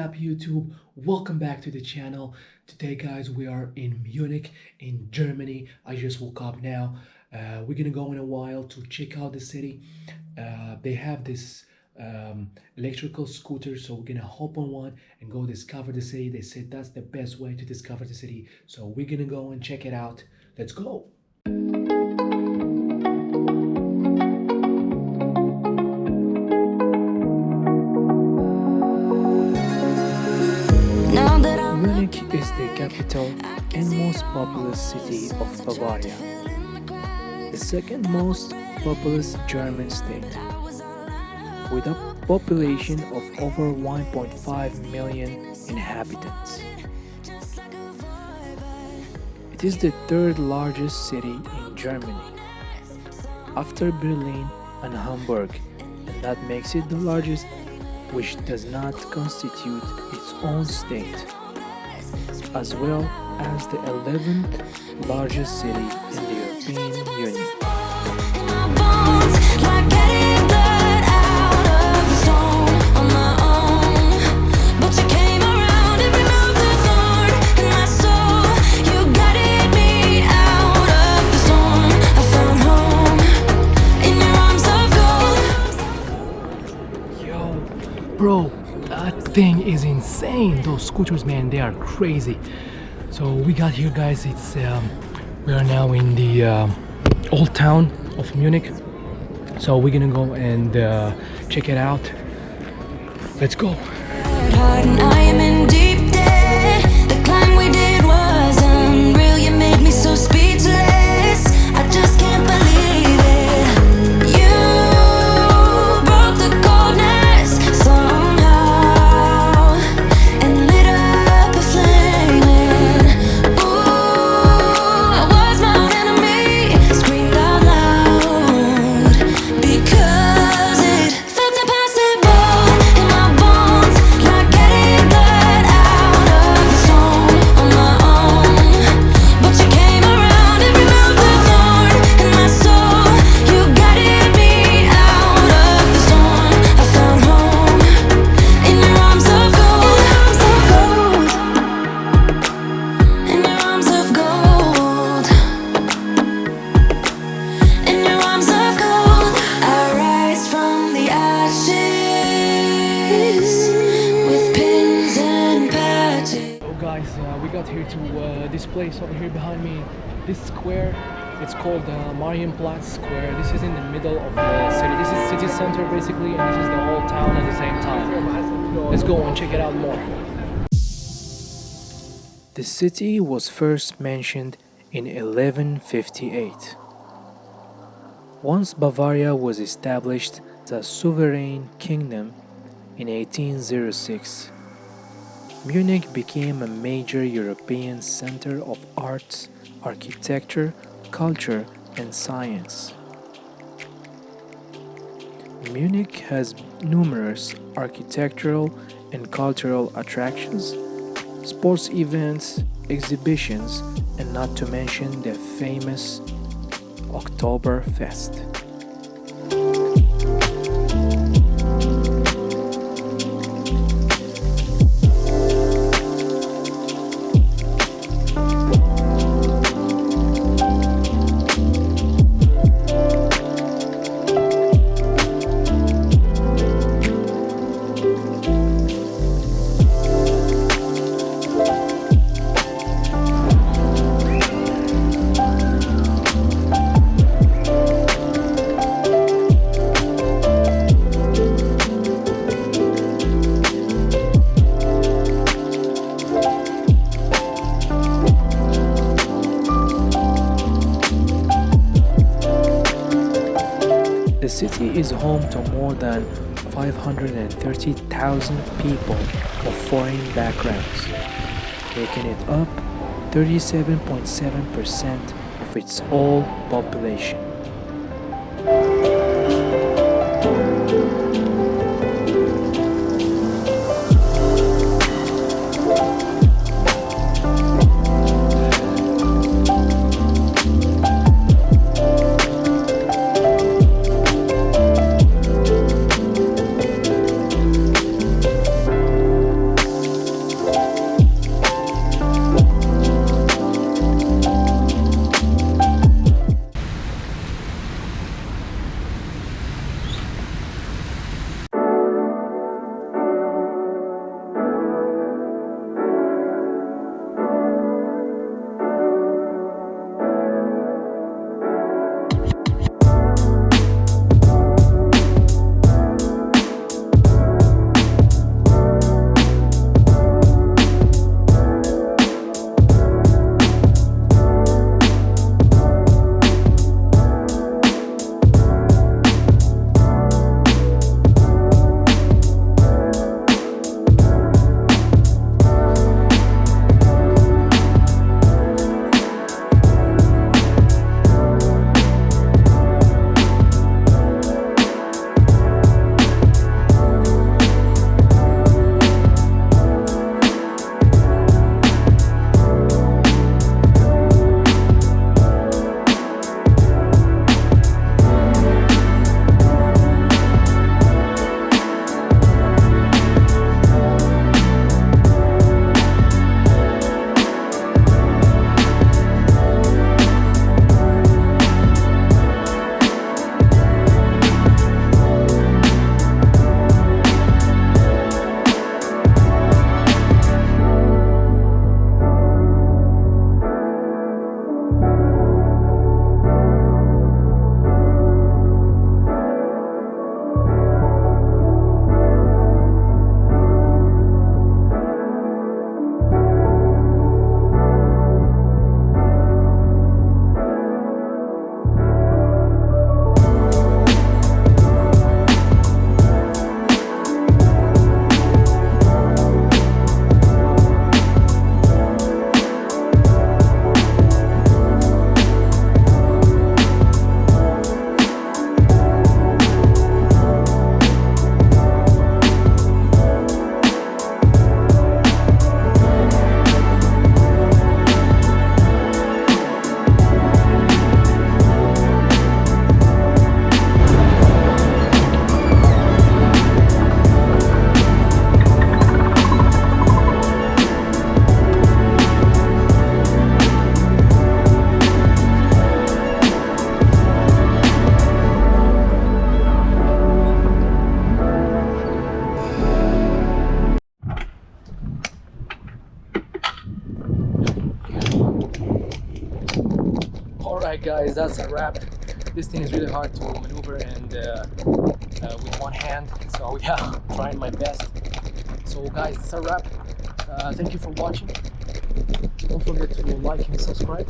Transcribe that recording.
up YouTube? Welcome back to the channel. Today guys, we are in Munich in Germany. I just woke up now. We're gonna go in a while to check out the city. They have this electrical scooter, so we're gonna hop on one and go discover the city. They said that's the best way to discover the city, so we're gonna go and check it out. Let's go. Munich is the capital and most populous city of Bavaria, the second most populous German state, with a population of over 1.5 million inhabitants. It is the third largest city in Germany, after Berlin and Hamburg, and that makes it the largest, which does not constitute its own state, as well as the 11th largest city in the European Union. Yo, bro, that thing is insane. Those scooters, man, they are crazy. So we got here, guys. It's we are now in the old town of Munich. So we're gonna go and check it out. Let's go. I am in deep debt. The climb we did was unreal. You made me so speechless. I just can't believe it. You broke the coldness somehow and lit up a flame. Ooh, I was my own enemy. Screamed out loud because it felt impossible in my bones, like getting blood out of the stone on my own. But you came around and removed the thorn in my soul. You guided me out of the storm. I found home in your arms of gold, in your arms of gold, in your arms of gold. I rise from the ashes with pins and patches. Oh guys, we got here to this place over here behind me, this square. It's called Marienplatz Square. This is in the middle of the city. This is city center basically, and this is the whole town at the same time. Let's go and check it out more. The city was first mentioned in 1158. Once Bavaria was established as a sovereign kingdom in 1806, Munich became a major European center of arts, architecture, culture, and science. Munich has numerous architectural and cultural attractions, sports events, exhibitions, and not to mention the famous Oktoberfest. The city is home to more than 530,000 people of foreign backgrounds, making it up 37.7% of its whole population. Alright guys, that's a wrap. This thing is really hard to maneuver and with one hand, so yeah, I'm trying my best. So guys, it's a wrap. Thank you for watching. Don't forget to like and subscribe,